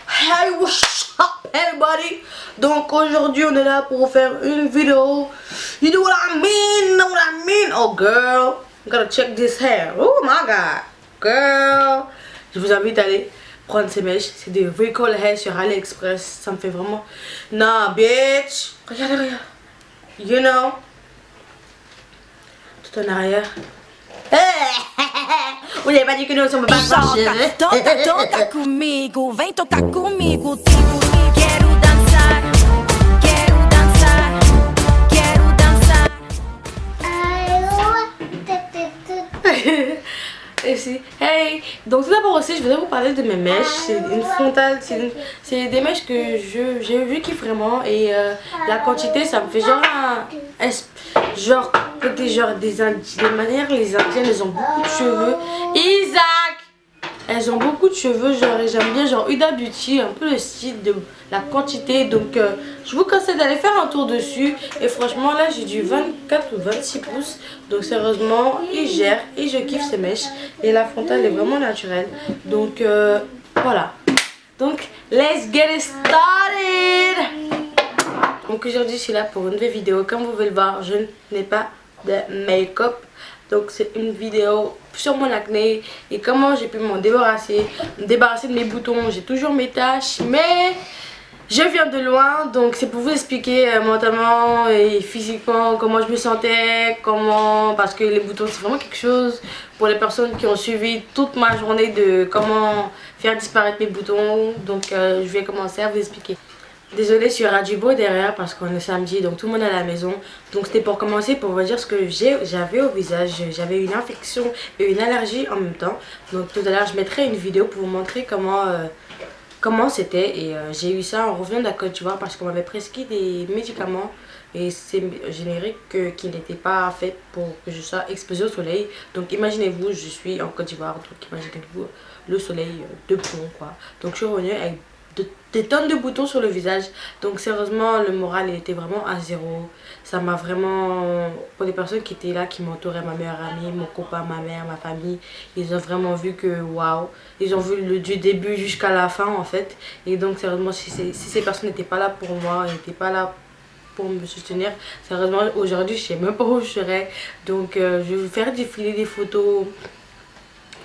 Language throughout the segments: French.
Hey, what's up everybody? Donc aujourd'hui on est là pour faire une vidéo. You know what I mean? You know what I mean? Oh girl, you gotta check this hair. Oh my god, girl. Je vous invite à aller prendre ces mèches. C'est des Recall Hair sur AliExpress. Ça me fait vraiment... Nah bitch. Regarde, regarde. You know. Tout en arrière. Vous n'avez pas dit que nous sommes pas fâchés. Toca comigo, vem tocar comigo. Quero dançar, quero dançar, quero dançar. Ici. Hey! Donc tout d'abord aussi je voudrais vous parler de mes mèches. C'est une frontale, c'est des mèches que je kiffe vraiment. Et la quantité ça me fait genre des manières, les indiennes elles ont beaucoup de cheveux. Isaac! Elles ont beaucoup de cheveux, genre, et j'aime bien genre Huda Beauty, un peu le style de la quantité. Donc je vous conseille d'aller faire un tour dessus. Et franchement là j'ai du 24 ou 26 pouces. Donc sérieusement il gère et je kiffe ces mèches. Et la frontale est vraiment naturelle. Donc voilà. Donc let's get it started. Donc aujourd'hui je suis là pour une nouvelle vidéo. Comme vous pouvez le voir, je n'ai pas de make-up. Donc c'est une vidéo sur mon acné et comment j'ai pu m'en débarrasser de mes boutons. J'ai toujours mes taches mais je viens de loin. Donc c'est pour vous expliquer mentalement et physiquement comment je me sentais, parce que les boutons c'est vraiment quelque chose pour les personnes qui ont suivi toute ma journée de comment faire disparaître mes boutons. Donc je vais commencer à vous expliquer. Désolée sur Radio Beau derrière parce qu'on est samedi donc tout le monde est à la maison. Donc c'était pour commencer pour vous dire ce que j'avais au visage. J'avais une infection et une allergie en même temps. Donc tout à l'heure je mettrai une vidéo pour vous montrer comment c'était. Et j'ai eu ça en revenant de la Côte d'Ivoire parce qu'on m'avait prescrit des médicaments. Et c'est générique qui n'était pas fait pour que je sois exposée au soleil. Donc imaginez-vous, je suis en Côte d'Ivoire. Donc imaginez-vous le soleil de plomb quoi. Donc je suis revenue avec des tonnes de boutons sur le visage. Donc sérieusement le moral il était vraiment à zéro. Ça m'a vraiment, pour les personnes qui étaient là, qui m'entouraient, ma meilleure amie, mon copain, ma mère, ma famille, ils ont vraiment vu que waouh, ils ont vu du début jusqu'à la fin en fait. Et donc sérieusement si ces personnes n'étaient pas là pour moi, n'étaient pas là pour me soutenir, sérieusement aujourd'hui je sais même pas où je serais. Donc je vais vous faire défiler des photos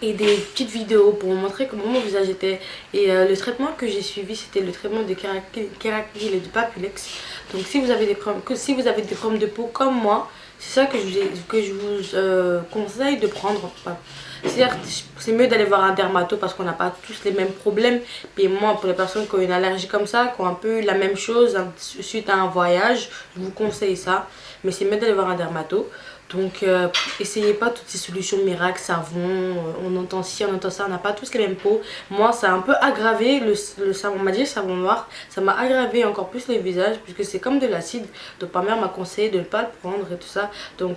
et des petites vidéos pour vous montrer comment mon visage était. Et le traitement que j'ai suivi c'était le traitement de Kerakyll et de Papulex. Donc si vous avez des problèmes de peau comme moi, c'est ça que je vous conseille de prendre. Certes c'est mieux d'aller voir un dermato parce qu'on n'a pas tous les mêmes problèmes. Et moi pour les personnes qui ont une allergie comme ça, qui ont un peu la même chose suite à un voyage, je vous conseille ça. Mais c'est mieux d'aller voir un dermato. Donc essayez pas toutes ces solutions miracles, savon, on entend ci, on entend ça, on n'a pas tous les mêmes peaux. Moi ça a un peu aggravé, le savon, on m'a dit le savon noir, ça m'a aggravé encore plus le visage puisque c'est comme de l'acide. Donc ma mère m'a conseillé de ne pas le prendre et tout ça. Donc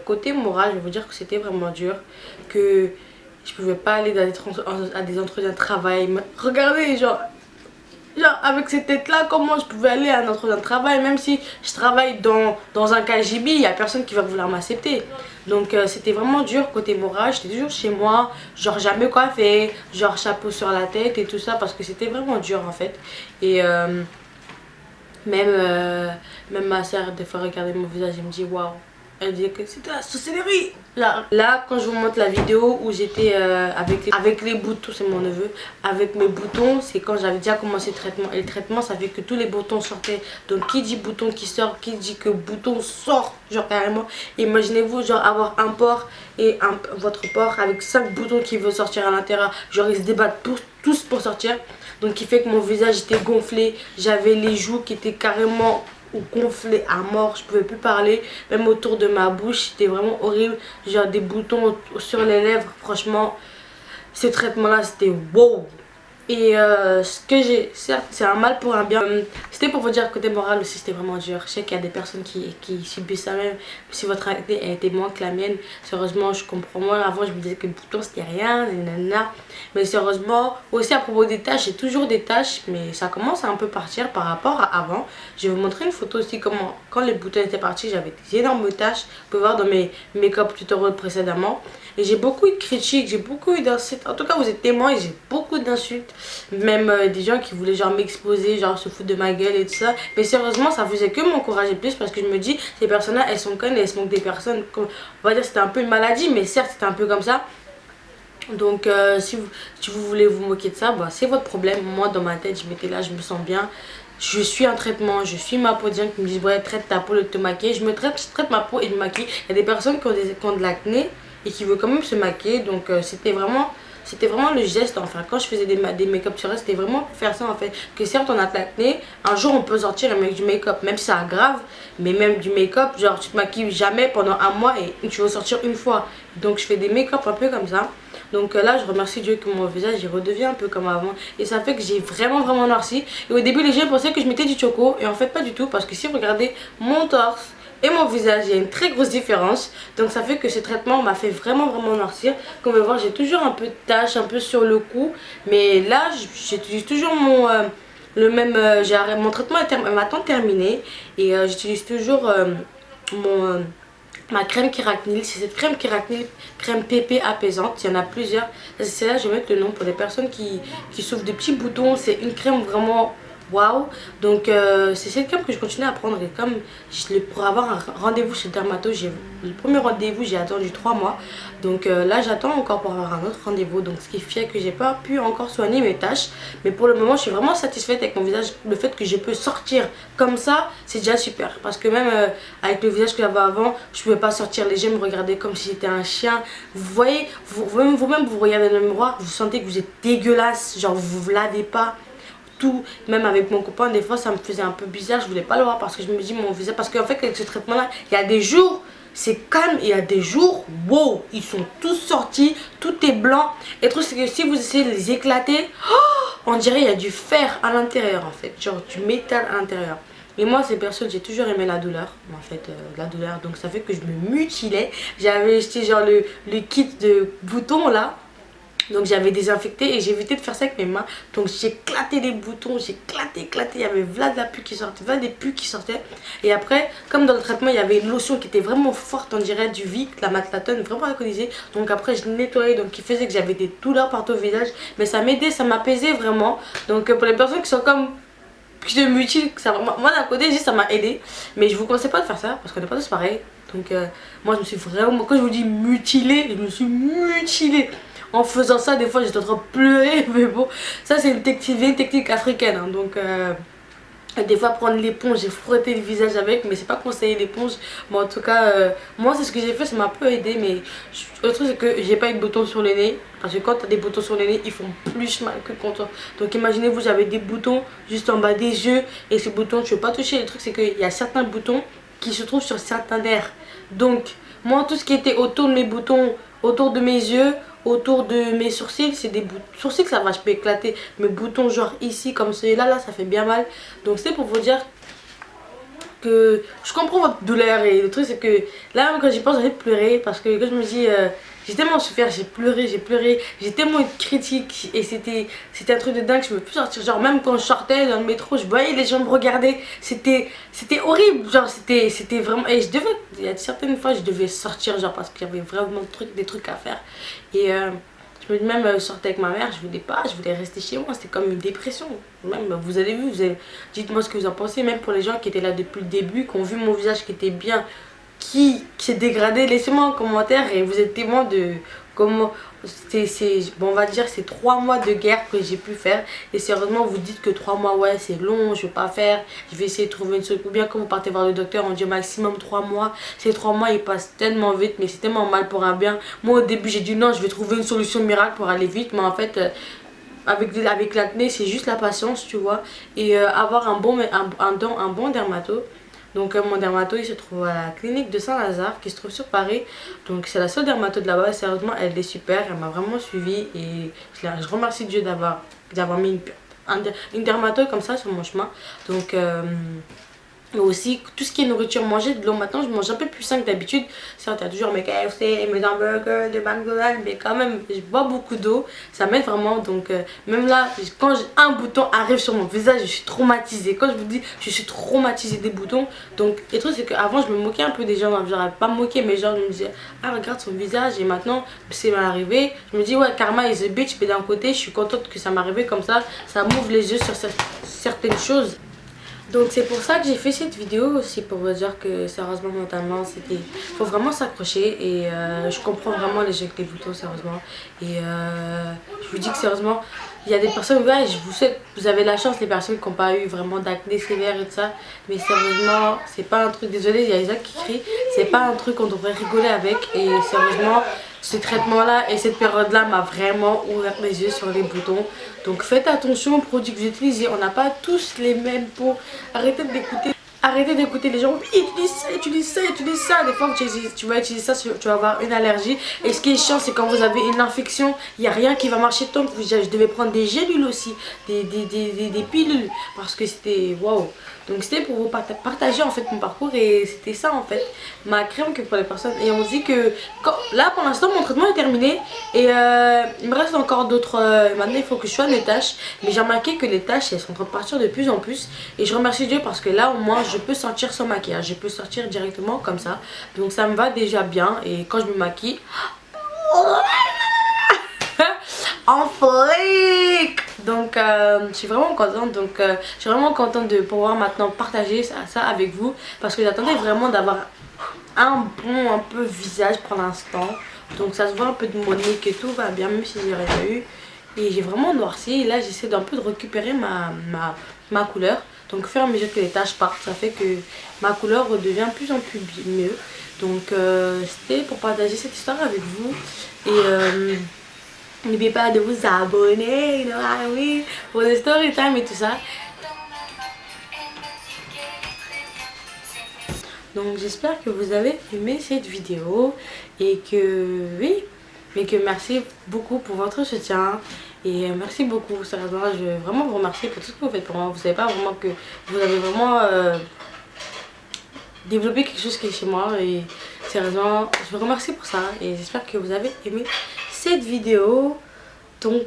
côté moral, je vais vous dire que c'était vraiment dur, que je pouvais pas aller à des entretiens de travail. Regardez genre avec cette tête là, comment je pouvais aller à un entretien de travail, même si je travaille dans un KGB, il n'y a personne qui va vouloir m'accepter. Donc c'était vraiment dur côté moral, j'étais toujours chez moi, genre jamais coiffée, genre chapeau sur la tête et tout ça parce que c'était vraiment dur en fait. Et même ma soeur des fois regardait mon visage et me dit waouh, elle dit que c'était la sorcellerie. Là quand je vous montre la vidéo où j'étais avec les boutons, c'est mon neveu, avec mes boutons, c'est quand j'avais déjà commencé le traitement. Et le traitement ça fait que tous les boutons sortaient. Donc qui dit bouton qui sort, qui dit que bouton sort, genre carrément. Imaginez-vous genre avoir un pore et votre pore avec 5 boutons qui veulent sortir à l'intérieur. Genre ils se débattent tous pour sortir. Donc qui fait que mon visage était gonflé, j'avais les joues qui étaient carrément gonflé à mort, je pouvais plus parler, même autour de ma bouche c'était vraiment horrible, genre des boutons sur les lèvres. Franchement ce traitement là c'était wow. Et ce que j'ai, certes c'est un mal pour un bien, c'était pour vous dire que côté moral aussi c'était vraiment dur. Je sais qu'il y a des personnes qui subissent ça même si votre acné était moins que la mienne. Sérieusement je comprends, moi avant je me disais que le bouton c'était rien, nanana. Mais sérieusement aussi à propos des taches, j'ai toujours des taches mais ça commence à un peu partir par rapport à avant. Je vais vous montrer une photo aussi comment quand les boutons étaient partis j'avais des énormes taches. Vous pouvez voir dans mes make-up tutoriels précédemment. Et j'ai beaucoup eu de critiques, j'ai beaucoup eu d'insultes. En tout cas vous êtes témoins et j'ai beaucoup d'insultes Même des gens qui voulaient genre m'exposer, genre se foutre de ma gueule et tout ça. Mais sérieusement, ça faisait que m'encourager plus parce que je me dis, ces personnes-là, elles sont connes et elles se moquent des personnes. On va dire c'était un peu une maladie, mais certes, c'était un peu comme ça. Donc si vous voulez vous moquer de ça, bah, c'est votre problème. Moi dans ma tête je m'étais là, je me sens bien. Je suis un traitement, je suis ma peau, des gens qui me disent ouais traite ta peau de te maquiller. Je traite ma peau et je me maquille. Il y a des personnes qui ont de l'acné et qui veulent quand même se maquiller. Donc c'était vraiment le geste enfin quand je faisais des make-up sur elle, c'était vraiment pour faire ça en fait. Que certes on a de l'acné, un jour on peut sortir avec du make-up, même si c'est grave, mais même du make-up, genre tu te maquilles jamais pendant un mois et tu veux sortir une fois. Donc je fais des make-up un peu comme ça. Donc là je remercie Dieu que mon visage il redevient un peu comme avant. Et ça fait que j'ai vraiment noirci. Et au début les gens pensaient que je mettais du choco. Et en fait pas du tout. Parce que si vous regardez mon torse et mon visage, il y a une très grosse différence. Donc ça fait que ce traitement m'a fait vraiment noircir. Comme vous pouvez voir j'ai toujours un peu de taches un peu sur le cou. Mais là j'utilise toujours mon... mon traitement est maintenant terminé. Et j'utilise toujours ma crème Keratinil. C'est cette crème Keratinil, crème pépé apaisante. Il y en a plusieurs. C'est là je vais mettre le nom pour les personnes qui souffrent de petits boutons. C'est une crème vraiment waouh. Donc c'est cette crème que je continue à prendre. Et comme pour avoir un rendez-vous chez le dermato, le premier rendez-vous j'ai attendu 3 mois. Donc là j'attends encore pour avoir un autre rendez-vous. Donc ce qui fait que j'ai pas pu encore soigner mes taches. Mais pour le moment je suis vraiment satisfaite avec mon visage. Le fait que je peux sortir comme ça, c'est déjà super. Parce que même avec le visage que j'avais avant, je pouvais pas sortir. Les gens me regardaient comme si j'étais un chien. Vous voyez, vous-même vous regardez dans le miroir, vous sentez que vous êtes dégueulasse. Genre vous lavez pas. Tout, même avec mon copain, des fois ça me faisait un peu bizarre, je voulais pas le voir parce que je me dis mon visage, parce qu'en fait avec ce traitement là, il y a des jours c'est calme et il y a des jours, wow, ils sont tous sortis, tout est blanc. Et le truc c'est que si vous essayez de les éclater, oh, on dirait il y a du fer à l'intérieur en fait, genre du métal à l'intérieur. Et moi ces personnes, j'ai toujours aimé la douleur, en fait la douleur, donc ça fait que je me mutilais. J'avais acheté genre le kit de boutons là. Donc j'avais désinfecté et j'ai évité de faire ça avec mes mains. Donc j'ai éclaté les boutons, j'ai éclaté. Il y avait de la pus qui sortait, des pus qui sortaient. Et après, comme dans le traitement, il y avait une lotion qui était vraiment forte, on dirait du Vic, la Matlatone, vraiment alcoolisée. Donc après, je nettoyais, donc qui faisait que j'avais des douleurs partout au visage. Mais ça m'aidait, ça m'apaisait vraiment. Donc pour les personnes qui sont comme... qui se mutilent, moi d'un côté, ça m'a aidé. Mais je vous conseille pas de faire ça parce qu'on n'est pas tous pareils. Donc moi, je me suis vraiment... Quand je vous dis mutilée, je me suis mutilée. En faisant ça, des fois j'étais en train de pleurer, mais bon, ça c'est une technique africaine, hein, donc des fois prendre l'éponge et frotter le visage avec, mais c'est pas conseillé l'éponge, mais en tout cas, moi c'est ce que j'ai fait, ça m'a un peu aidé, mais le truc c'est que j'ai pas eu de boutons sur le nez, parce que quand t'as des boutons sur le nez, ils font plus mal que quand toi. Donc imaginez vous avez des boutons juste en bas des yeux, et ces boutons tu veux pas toucher, le truc c'est qu'il y a certains boutons qui se trouvent sur certains nerfs, donc moi tout ce qui était autour de mes boutons, autour de mes yeux, autour de mes sourcils, c'est des sourcils ça va, je peux éclater. Mes boutons genre ici comme celui-là, là ça fait bien mal. Donc c'est pour vous dire que je comprends votre douleur. Et le truc c'est que là même quand j'y pense j'ai envie de pleurer. Parce que quand je me dis j'ai tellement souffert, j'ai pleuré, j'ai tellement eu de critiques. Et c'était un truc de dingue, je me peux plus sortir. Genre même quand je sortais dans le métro, je voyais les gens me regarder. C'était horrible, genre c'était vraiment... Et il y a certaines fois je devais sortir genre parce qu'il y avait vraiment des trucs à faire. Et je me dis même sortir avec ma mère, je voulais pas, je voulais rester chez moi, c'était comme une dépression. Même vous avez vu, dites-moi ce que vous en pensez, même pour les gens qui étaient là depuis le début, qui ont vu mon visage qui était bien, qui s'est dégradé, laissez-moi un commentaire et vous êtes témoin de comment bon, on va dire c'est 3 mois de guerre que j'ai pu faire. Et sérieusement vous dites que 3 mois ouais c'est long, je vais pas faire, je vais essayer de trouver une solution. Ou bien quand vous partez voir le docteur on dit au maximum 3 mois. Ces 3 mois ils passent tellement vite, mais c'est tellement mal pour un bien. Moi au début j'ai dit non, je vais trouver une solution miracle pour aller vite, mais en fait avec l'acné c'est juste la patience, tu vois. Et avoir un bon dermato. Donc mon dermato il se trouve à la clinique de Saint-Lazare qui se trouve sur Paris. Donc c'est la seule dermato de là-bas. Sérieusement elle est super, elle m'a vraiment suivi. Et je remercie Dieu d'avoir mis une dermato comme ça sur mon chemin. Donc Et aussi tout ce qui est nourriture, manger de l'eau. Maintenant je mange un peu plus sain que d'habitude. Certes, t'as toujours mes KFC, mes hamburgers, de McDonald's, mais quand même je bois beaucoup d'eau. Ça m'aide vraiment. Donc même là, quand un bouton arrive sur mon visage, je suis traumatisée. Quand je vous dis, je suis traumatisée des boutons. Donc le truc c'est qu'avant je me moquais un peu des gens. Genre pas me moquer, mais genre je me disais, ah regarde son visage. Et maintenant c'est m'arrivé. Je me dis ouais, karma is a bitch. Mais d'un côté je suis contente que ça m'est arrivé comme ça. Ça m'ouvre les yeux sur certaines choses. Donc c'est pour ça que j'ai fait cette vidéo aussi, pour vous dire que sérieusement mentalement c'était, faut vraiment s'accrocher. Et je comprends vraiment les gens avec les boutons, sérieusement. Et je vous dis que sérieusement il y a des personnes, ouais, je vous souhaite, vous avez la chance, les personnes qui n'ont pas eu vraiment d'acné sévère et tout ça. Mais sérieusement c'est pas un truc, désolé il y a des gens qui crient, c'est pas un truc qu'on devrait rigoler avec. Et sérieusement ce traitement là et cette période là m'a vraiment ouvert mes yeux sur les boutons. Donc faites attention aux produits que vous utilisez, on n'a pas tous les mêmes peaux. Arrêtez d'écouter les gens, oui, utilise ça, utilise ça, utilise ça. Des fois tu vas utiliser ça, tu vas avoir une allergie. Et ce qui est chiant, c'est quand vous avez une infection, il n'y a rien qui va marcher tant que vous. Je devais prendre des gélules aussi, des pilules, parce que c'était waouh. Donc c'était pour vous partager en fait mon parcours, et c'était ça en fait, ma crème que pour les personnes. Et on dit que là pour l'instant mon traitement est terminé, et il me reste encore d'autres, maintenant il faut que je soigne les taches. Mais j'ai remarqué que les taches elles sont en train de partir de plus en plus, et je remercie Dieu parce que là au moins je peux sortir sans maquillage, je peux sortir directement comme ça. Donc ça me va déjà bien, et quand je me maquille en flic. Donc je suis vraiment contente. Donc je suis vraiment contente de pouvoir maintenant partager ça avec vous, parce que j'attendais vraiment d'avoir un bon un peu visage pour l'instant. Donc ça se voit un peu de mon nez que tout va bien, même si j'ai rien eu. Et j'ai vraiment noirci, et là j'essaie d'un peu de récupérer ma couleur. Donc au fur et à mesure que les taches partent, ça fait que ma couleur redevient de plus en plus mieux. Donc c'était pour partager cette histoire avec vous. Et n'oubliez pas de vous abonner, you know what I mean, pour le story time et tout ça. Donc j'espère que vous avez aimé cette vidéo, et que oui, mais que merci beaucoup pour votre soutien. Et merci beaucoup, sérieusement, je veux vraiment vous remercier pour tout ce que vous faites pour moi. Vous savez pas vraiment que vous avez vraiment développé quelque chose qui est chez moi, et sérieusement je vous remercie pour ça. Et j'espère que vous avez aimé cette vidéo. Donc